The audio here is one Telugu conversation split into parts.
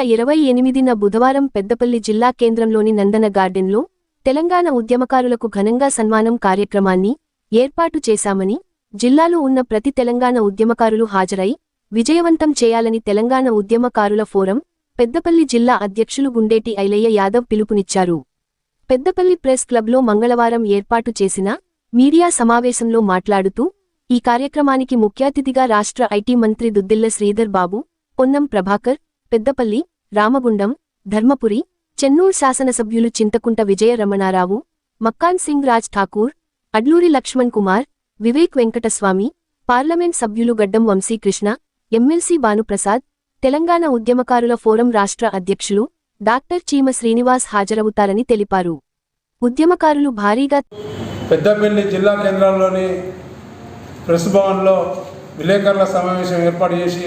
2028న బుధవారం పెద్దపల్లి జిల్లా కేంద్రంలోని నందన గార్డెన్లో తెలంగాణ ఉద్యమకారులకు ఘనంగా సన్మానం కార్యక్రమాన్ని ఏర్పాటు చేశామని, జిల్లాలో ఉన్న ప్రతి తెలంగాణ ఉద్యమకారులు హాజరై విజయవంతం చేయాలని తెలంగాణ ఉద్యమకారుల ఫోరం పెద్దపల్లి జిల్లా అధ్యక్షులు గుండేటి ఐలయ్య యాదవ్ పిలుపునిచ్చారు. పెద్దపల్లి ప్రెస్ క్లబ్లో మంగళవారం ఏర్పాటు చేసిన మీడియా సమావేశంలో మాట్లాడుతూ, ఈ కార్యక్రమానికి ముఖ్యాతిథిగా రాష్ట్ర ఐటీ మంత్రి దుద్దిళ్ల శ్రీధర్ బాబు, పొన్నం ప్రభాకర్, పెద్దపల్లి, రామగుండం, ధర్మపురి, చెన్నూర్ శాసనసభ్యులు చింతకుంట విజయ రమణారావు, మక్కాన్ సింగ్ రాజ్ ఠాకూర్, అడ్లూరి లక్ష్మణ్ కుమార్, వివేక్ వెంకటస్వామి, పార్లమెంట్ సభ్యులు గడ్డం వంశీకృష్ణ, ఎమ్మెల్సీ భానుప్రసాద్, తెలంగాణ ఉద్యమకారుల ఫోరం రాష్ట్ర అధ్యక్షులు డాక్టర్ చీమ శ్రీనివాస్ హాజరవుతారని తెలిపారు. ఉద్యమకారులు భారీగా పెద్దపల్లి జిల్లా కేంద్రంలోని ప్రెస్ భవన్లో విలేకరుల సమావేశం ఏర్పాటు చేసి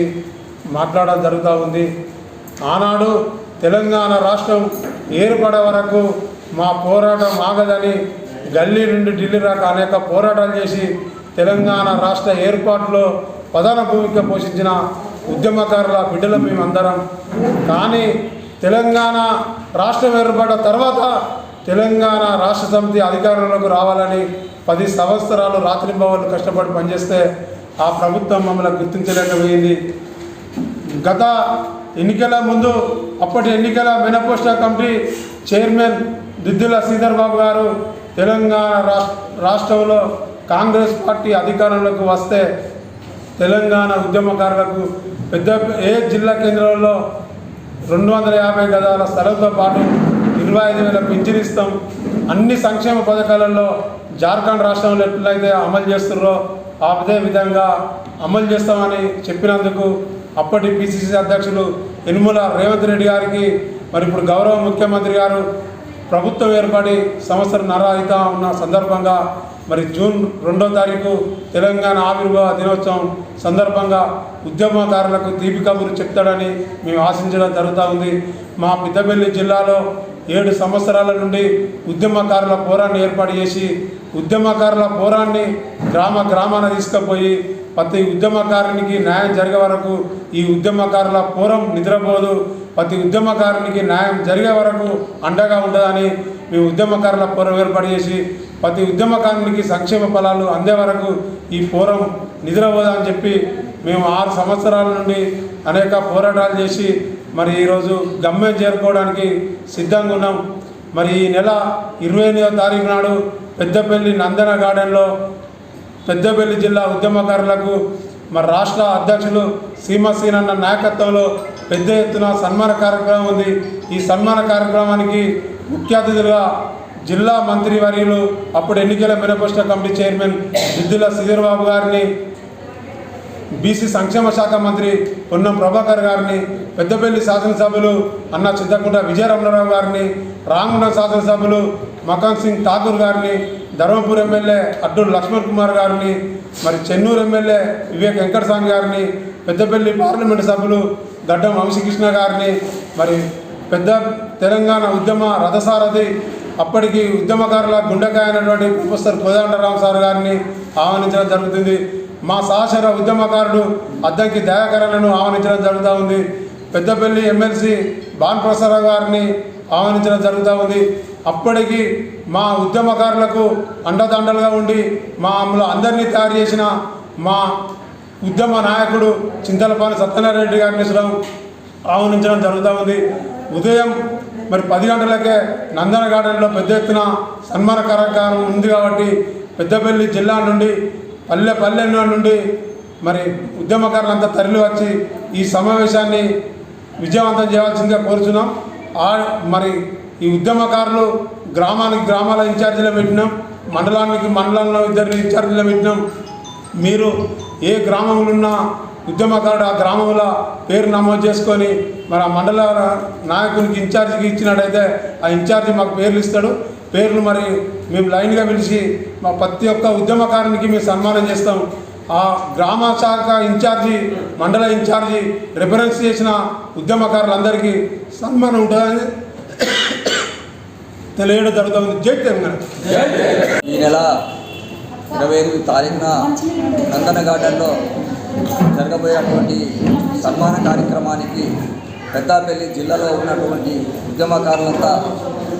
మాట్లాడడం జరుగుతూ ఉంది. ఆనాడు తెలంగాణ రాష్ట్రం ఏర్పడే వరకు మా పోరాటం ఆగదని గల్లీ నుండి ఢిల్లీ దాకా అనేక పోరాటాలు చేసి తెలంగాణ రాష్ట్ర ఏర్పాటులో ప్రధాన భూమిక పోషించిన ఉద్యమకారుల బిడ్డలు మేమందరం. కానీ తెలంగాణ రాష్ట్రం ఏర్పడిన తర్వాత తెలంగాణ రాష్ట్ర సమితి అధికారంలోకి రావాలని 10 సంవత్సరాలు రాత్రింబవళ్ళు కష్టపడి పనిచేస్తే ఆ ప్రభుత్వం మమ్మల్ని గుర్తించలేకపోయింది. గత ఎన్నికల ముందు అప్పటి ఎన్నికల manifesto committee chairman Duddilla Sridhar Babu గారు తెలంగాణ రాష్ట్రంలో కాంగ్రెస్ పార్టీ అధికారంలోకి వస్తే తెలంగాణ ఉద్యమకారులకు ఏ జిల్లా కేంద్రంలో 250 గజాల స్థలంతో పాటు 25,000 పింఛన్ ఇస్తాం, అన్ని సంక్షేమ పథకాలలో జార్ఖండ్ రాష్ట్రంలో ఎట్లయితే అమలు చేస్తున్నారో అదే విధంగా అమలు చేస్తామని చెప్పినందుకు అప్పటి పిసిసి అధ్యక్షులు యనుమల రేవంత్ రెడ్డి గారికి, మరి ఇప్పుడు గౌరవ ముఖ్యమంత్రి గారు ప్రభుత్వం ఏర్పడి సంవత్సరంన్నర అవుతా ఉన్న సందర్భంగా మరి జూన్ 2వ తారీఖు తెలంగాణ ఆవిర్భావ దినోత్సవం సందర్భంగా ఉద్యమకారులకు తీపి కబురు చెప్తాడని మేము ఆశించడం జరుగుతూ ఉంది. మా పెద్దపల్లి జిల్లాలో 7 సంవత్సరాల నుండి ఉద్యమకారుల పోరాన్ని ఏర్పాటు చేసి ఉద్యమకారుల పోరాన్ని గ్రామాన తీసుకుపోయి ప్రతి ఉద్యమకారునికి న్యాయం జరిగే వరకు ఈ ఉద్యమకారుల పోరం నిద్రపోదు, ప్రతి ఉద్యమకారునికి న్యాయం జరిగే వరకు అండగా ఉండదని మేము ఉద్యమకారుల పోరం ఏర్పాటు చేసి ప్రతి ఉద్యమకారునికి సంక్షేమ ఫలాలు అందే వరకు ఈ పోరం నిద్రపోదని చెప్పి మేము 6 సంవత్సరాల నుండి అనేక పోరాటాలు చేసి మరి ఈరోజు గమ్యం చేరుకోవడానికి సిద్ధంగా ఉన్నాం. మరి ఈ నెల 28వ తారీఖు నాడు పెద్దపల్లి నందన గార్డెన్లో పెద్దపల్లి జిల్లా ఉద్యమకారులకు మరి రాష్ట్ర అధ్యక్షులు సీమసీనన్న నాయకత్వంలో పెద్ద ఎత్తున సన్మాన కార్యక్రమం ఉంది. ఈ సన్మాన కార్యక్రమానికి ముఖ్య అతిథులుగా జిల్లా మంత్రివర్యులు అప్పుడు ఎన్నికల manifesto committee chairman Duddilla Sridhar Babu గారిని, బీసీ సంక్షేమ శాఖ మంత్రి పొన్నం ప్రభాకర్ గారిని, పెద్దపల్లి శాసనసభ్యులు అన్న చింతకుంట విజయ రమణారావు గారిని, రామగుండం శాసనసభ్యులు మకాన్ సింగ్ ఠాకూర్ గారిని, ధర్మపురి ఎమ్మెల్యే అడ్లూరి లక్ష్మణ్ కుమార్ గారిని, మరి చెన్నూరు ఎమ్మెల్యే వివేక్ వెంకటస్వామి గారిని, పెద్దపల్లి పార్లమెంటు సభ్యులు గడ్డం వంశీకృష్ణ గారిని, మరి పెద్ద తెలంగాణ ఉద్యమ రథసారథి అప్పటికి ఉద్యమకారుల గుండెకాయ అయినటువంటి ప్రొఫెసర్ కోదండరాం సార్ గారిని ఆహ్వానించడం జరుగుతుంది. మా సహచర ఉద్యమకారుడు అద్దంకి దయాకరణను ఆహ్వానించడం జరుగుతూ ఉంది. పెద్దపల్లి ఎమ్మెల్సీ భానుప్రసాద్ గారిని ఆహ్వానించడం జరుగుతూ ఉంది. అప్పటికి మా ఉద్యమకారులకు అండదండలుగా ఉండి మమ్మల్ని అందరినీ తయారు చేసిన మా ఉద్యమ నాయకుడు చింతలపాని సత్యనారాయణ రెడ్డి గారిని ఆహ్వానించడం జరుగుతూ ఉంది. ఉదయం మరి 10 గంటలకే నందన గార్డెన్లో పెద్ద ఎత్తున సన్మాన కార్యక్రమం ఉంది కాబట్టి పెద్దపల్లి జిల్లా నుండి పల్లె నుండి మరి ఉద్యమకారులంతా తరలి వచ్చి ఈ సమావేశాన్ని విజయవంతం చేయాల్సిందిగా కోరుచున్నాం. మరి ఈ ఉద్యమకారులు గ్రామాల ఇన్ఛార్జీలు పెట్టినాం, మండలంలో 2 ఇన్ఛార్జీలు పెట్టినాం. మీరు ఏ గ్రామంలో ఉన్న ఉద్యమకారుడు ఆ గ్రామంలో పేరు నమోదు చేసుకొని మరి ఆ మండల నాయకునికి ఇన్ఛార్జికి ఇచ్చినట్టయితే ఆ ఇన్ఛార్జి మాకు పేర్లు ఇస్తాడు. పేర్లు మరి మేము లైన్గా పిలిచి మా ప్రతి ఒక్క ఉద్యమకారునికి మేము సన్మానం చేస్తాం. ఆ గ్రామ శాఖ ఇన్ఛార్జి, మండల ఇన్ఛార్జి రిఫరెన్స్ చేసిన ఉద్యమకారులందరికీ సన్మానం ఉంటుందని తెలియడం జరుగుతుంది. జై తెలంగాణ. ఈ నెల 28వ తారీఖున నందన గార్డెన్లో జరగబోయేటువంటి సన్మాన కార్యక్రమానికి పెద్దపల్లి జిల్లాలో ఉన్నటువంటి ఉద్యమకారులంతా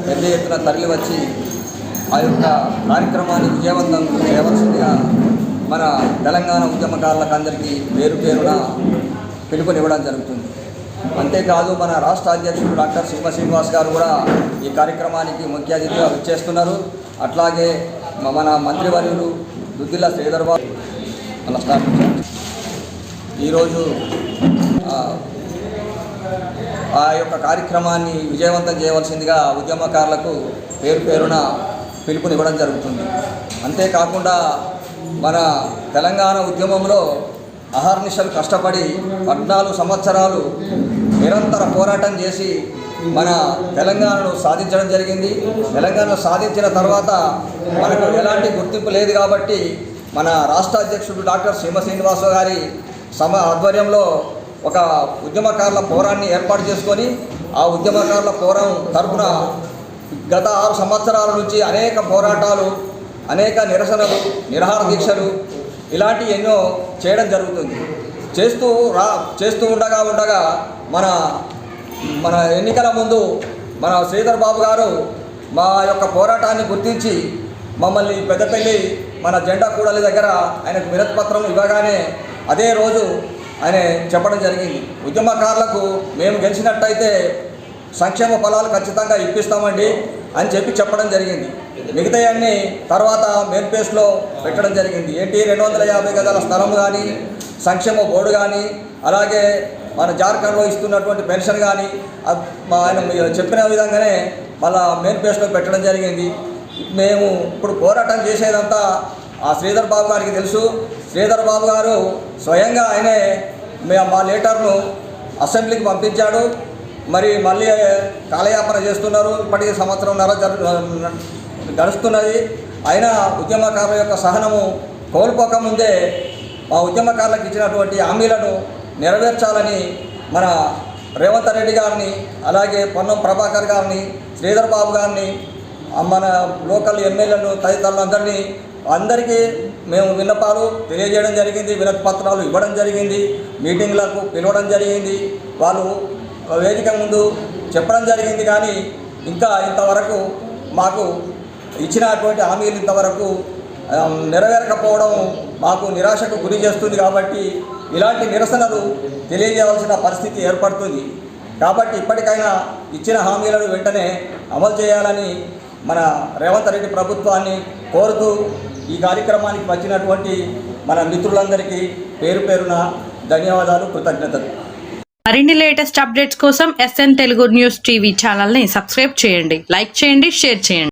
పెద్ద ఎత్తున తరలి వచ్చి ఆ యొక్క కార్యక్రమాన్ని విజయవంతం చేయవలసిందిగా మన తెలంగాణ ఉద్యమకారులకు అందరికీ పేరు పేరున పిలుపునివ్వడం జరుగుతుంది. అంతేకాదు మన రాష్ట్ర అధ్యక్షుడు డాక్టర్ సింహ శ్రీనివాస్ గారు కూడా ఈ కార్యక్రమానికి ముఖ్య అతిథిగా విచ్చేస్తున్నారు. అట్లాగే మన మంత్రివర్యులు దుద్దిల్ల శ్రీధర్ బాబు ఈరోజు ఆ యొక్క కార్యక్రమాన్ని విజయవంతం చేయవలసిందిగా ఉద్యమకారులకు పేరు పేరున పిలుపునివ్వడం జరుగుతుంది. అంతేకాకుండా మన తెలంగాణ ఉద్యమంలో అహర్నిశలు కష్టపడి 14 సంవత్సరాలు నిరంతర పోరాటం చేసి మన తెలంగాణను సాధించడం జరిగింది. తెలంగాణ సాధించిన తర్వాత మనకు ఎలాంటి గుర్తింపు లేదు కాబట్టి మన రాష్ట్ర అధ్యక్షుడు డాక్టర్ సింహ శ్రీనివాస గారి ఆధ్వర్యంలో ఒక ఉద్యమకారుల పోరాన్ని ఏర్పాటు చేసుకొని ఆ ఉద్యమకారుల పోరం తరపున గత 6 సంవత్సరాల నుంచి అనేక పోరాటాలు, అనేక నిరసనలు, నిరాహార దీక్షలు ఇలాంటి ఎన్నో చేయడం జరుగుతుంది. చేస్తూ ఉండగా మన ఎన్నికల ముందు మన శ్రీధర్ బాబు గారు మా యొక్క పోరాటాన్ని గుర్తించి మమ్మల్ని పెద్దపల్లి మన జెండా కూడలి దగ్గర ఆయనకు వినతి పత్రం ఇవ్వగానే అదే రోజు ఆయన చెప్పడం జరిగింది, ఉద్యమకారులకు మేము గెలిచినట్టయితే సంక్షేమ ఫలాలు ఖచ్చితంగా ఇప్పిస్తామండి అని చెప్పడం జరిగింది. మిగతాయన్నీ తర్వాత మేనిఫెస్టోలో పెట్టడం జరిగింది. ఏంటి 250 గజాల స్థలం కానీ, సంక్షేమ బోర్డు కానీ, అలాగే మన జార్ఖండ్లో ఇస్తున్నటువంటి పెన్షన్ కానీ ఆయన చెప్పిన విధంగానే మళ్ళా మేనిఫెస్టోలో పెట్టడం జరిగింది. మేము ఇప్పుడు పోరాటం చేసేదంతా ఆ శ్రీధర్ బాబు గారికి తెలుసు. శ్రీధర్ బాబు గారు స్వయంగా ఆయనే మా లెటర్ను అసెంబ్లీకి పంపించాడు. మరి మళ్ళీ కాలయాపన చేస్తున్నారు. ఇప్పటికీ 1.5 సంవత్సరం గడుస్తున్నది. అయినా ఉద్యమకారుల యొక్క సహనము కోల్పోకముందే మా ఉద్యమకారులకు ఇచ్చినటువంటి హామీలను నెరవేర్చాలని మన రేవంత్ రెడ్డి గారిని, అలాగే పొన్నం ప్రభాకర్ గారిని, శ్రీధర్ బాబు గారిని, మన లోకల్ ఎమ్మెల్యేలను అందరికీ మేము విన్నపాలు తెలియజేయడం జరిగింది. వినతి పత్రాలు ఇవ్వడం జరిగింది. మీటింగ్లకు పిలవడం జరిగింది. వాళ్ళు వేదిక ముందు చెప్పడం జరిగింది. కానీ ఇంతవరకు మాకు ఇచ్చినటువంటి హామీలు ఇంతవరకు నెరవేరకపోవడం మాకు నిరాశకు గురి చేస్తుంది. కాబట్టి ఇలాంటి నిరసనలు తెలియజేయవలసిన పరిస్థితి ఏర్పడుతుంది. కాబట్టి ఇప్పటికైనా ఇచ్చిన హామీలను వెంటనే అమలు చేయాలని మన రేవంత్ రెడ్డి ప్రభుత్వాన్ని కోరుతూ ఈ కార్యక్రమానికి వచ్చినటువంటి మన మిత్రులందరికీ పేరు పేరున ధన్యవాదాలు, కృతజ్ఞతలు. మరిన్ని లేటెస్ట్ అప్డేట్స్ కోసం SN తెలుగు న్యూస్ టీవీ ఛానల్ని సబ్స్క్రైబ్ చేయండి, లైక్ చేయండి, షేర్ చేయండి.